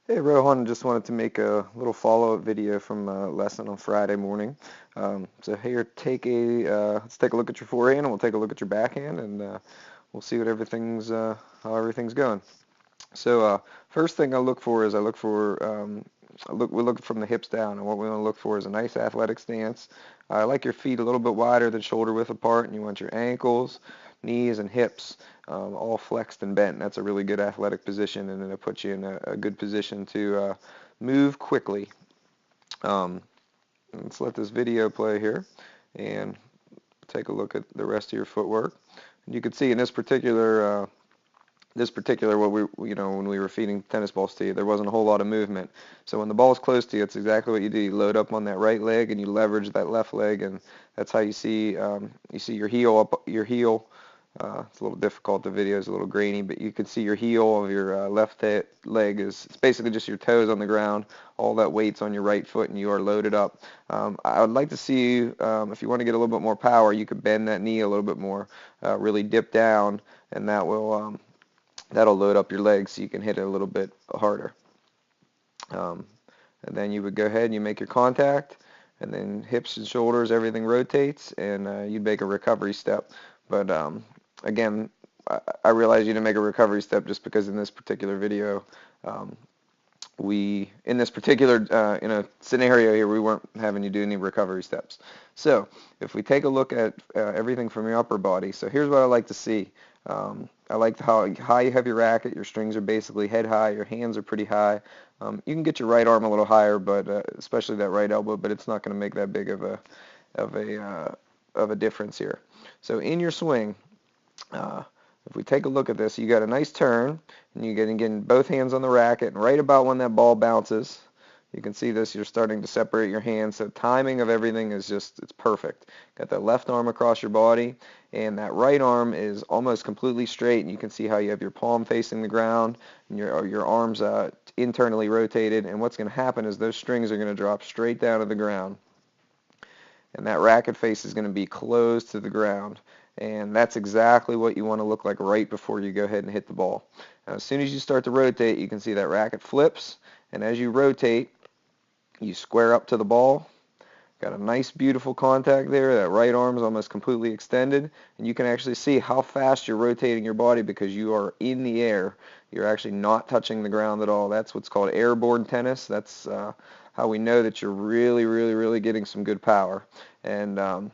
Hey Rohan, just wanted to make a little follow-up video from a lesson on Friday morning. So here, let's take a look at your forehand, and we'll take a look at your backhand, and we'll see what how everything's going. So first thing I look for is we look from the hips down, and what we want to look for is a nice athletic stance. I like your feet a little bit wider than shoulder width apart, and you want your ankles, knees, and hips all flexed and bent. That's a really good athletic position, and it'll put you in a good position to move quickly. Um, let's let this video play here, and take a look at the rest of your footwork. And you can see in this particular, what when we were feeding tennis balls to you, there wasn't a whole lot of movement. So when the ball's close to you, it's exactly what you do. You load up on that right leg and you leverage that left leg, and that's how you see your heel up, your heel. It's a little difficult. The video is a little grainy, but you can see your heel of your leg is, it's basically just your toes on the ground. All that weight's on your right foot, and you are loaded up. I would like to see you, if you want to get a little bit more power, you could bend that knee a little bit more, really dip down, and that'll load up your legs so you can hit it a little bit harder. Um, and then you would go ahead and you make your contact, and then hips and shoulders, everything rotates, and you'd make a recovery step. But again, I realize you didn't make a recovery step just because in this particular video, um, in this particular scenario here, we weren't having you do any recovery steps. So if we take a look at everything from your upper body, so here's what I like to see. I like how high you have your racket. Your strings are basically head high. Your hands are pretty high. You can get your right arm a little higher, but especially that right elbow, but it's not going to make that big of of a a difference here. So in your swing, uh, if we take a look at this, you got a nice turn, and you get again both hands on the racket, and right about when that ball bounces, you can see this, you're starting to separate your hands. So timing of everything is just, it's perfect. Got that left arm across your body, and that right arm is almost completely straight, and you can see how you have your palm facing the ground, and your arms internally rotated, and what's going to happen is those strings are going to drop straight down to the ground, and that racket face is going to be closed to the ground. And that's exactly what you want to look like right before you go ahead and hit the ball. Now, as soon as you start to rotate, you can see that racket flips, and as you rotate, you square up to the ball. Got a nice, beautiful contact there. That right arm is almost completely extended, and you can actually see how fast you're rotating your body because you are in the air. You're actually not touching the ground at all. That's what's called airborne tennis. That's how we know that you're really, really, really getting some good power. And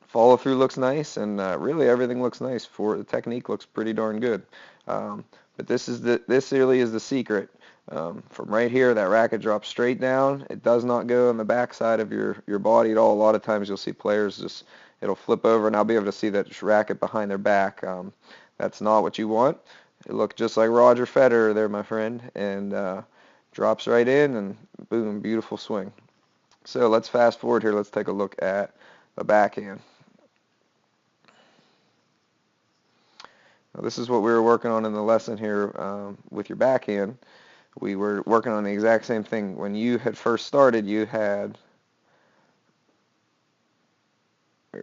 follow through looks nice, and really everything looks nice. For the technique looks pretty darn good. But this really is the secret. From right here, that racket drops straight down. It does not go on the back side of your body at all. A lot of times you'll see players just, it'll flip over, and I'll be able to see that racket behind their back. That's not what you want. It looked just like Roger Federer there, my friend, and drops right in, and boom, beautiful swing. So let's fast forward here. Let's take a look at the backhand. Now, this is what we were working on in the lesson here with your backhand. We were working on the exact same thing. When you had first started, there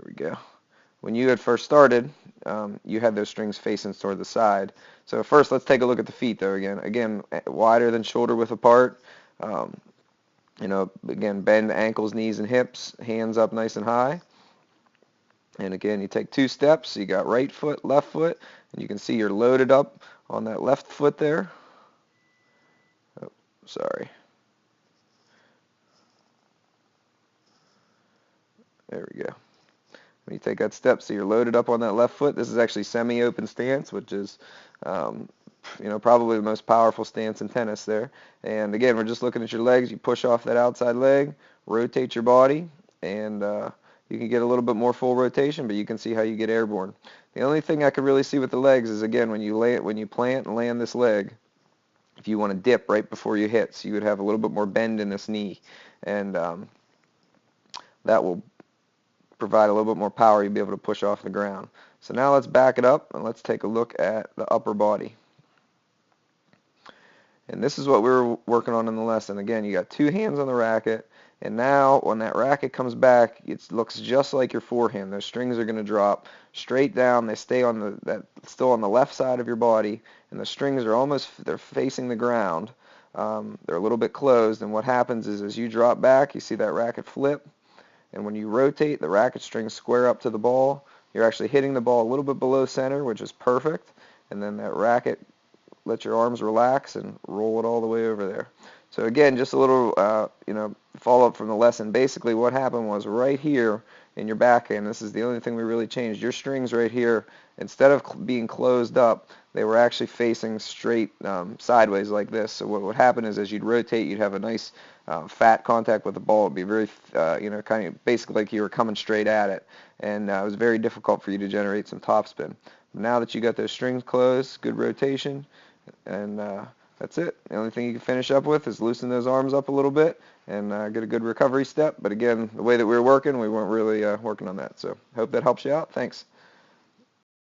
we go. When you had first started, you had those strings facing toward the side. So first, let's take a look at the feet, though. Again, wider than shoulder width apart. Um, again, bend ankles, knees, and hips. Hands up nice and high. And again, you take two steps. So you got right foot, left foot, and you can see you're loaded up on that left foot there. Oh, sorry. There we go. When you take that step, so you're loaded up on that left foot. This is actually semi-open stance, which is, um, probably the most powerful stance in tennis there. And again, we're just looking at your legs. You push off that outside leg, rotate your body, and you can get a little bit more full rotation, but you can see how you get airborne. The only thing I could really see with the legs is, again, when you plant and land this leg, if you want to dip right before you hit, so you would have a little bit more bend in this knee, and that will provide a little bit more power. You'll be able to push off the ground. So now let's back it up and let's take a look at the upper body. And this is what we were working on in the lesson. Again, you got two hands on the racket, and now when that racket comes back, it looks just like your forehand. Those strings are going to drop straight down. They stay still on the left side of your body, and the strings are they're facing the ground. they're a little bit closed, and what happens is as you drop back, you see that racket flip, and when you rotate, the racket strings square up to the ball. You're actually hitting the ball a little bit below center, which is perfect, and then that racket, let your arms relax and roll it all the way over there. So again, just a little, follow-up from the lesson. Basically, what happened was right here in your backhand, this is the only thing we really changed. Your strings right here, instead of being closed up, they were actually facing straight sideways like this. So what would happen is as you'd rotate, you'd have a nice fat contact with the ball. It'd be very, kind of basically like you were coming straight at it. And it was very difficult for you to generate some topspin. Now that you got those strings closed, good rotation, and that's it. The only thing you can finish up with is loosen those arms up a little bit and get a good recovery step. But again, the way that we were working, we weren't really working on that. So I hope that helps you out. Thanks.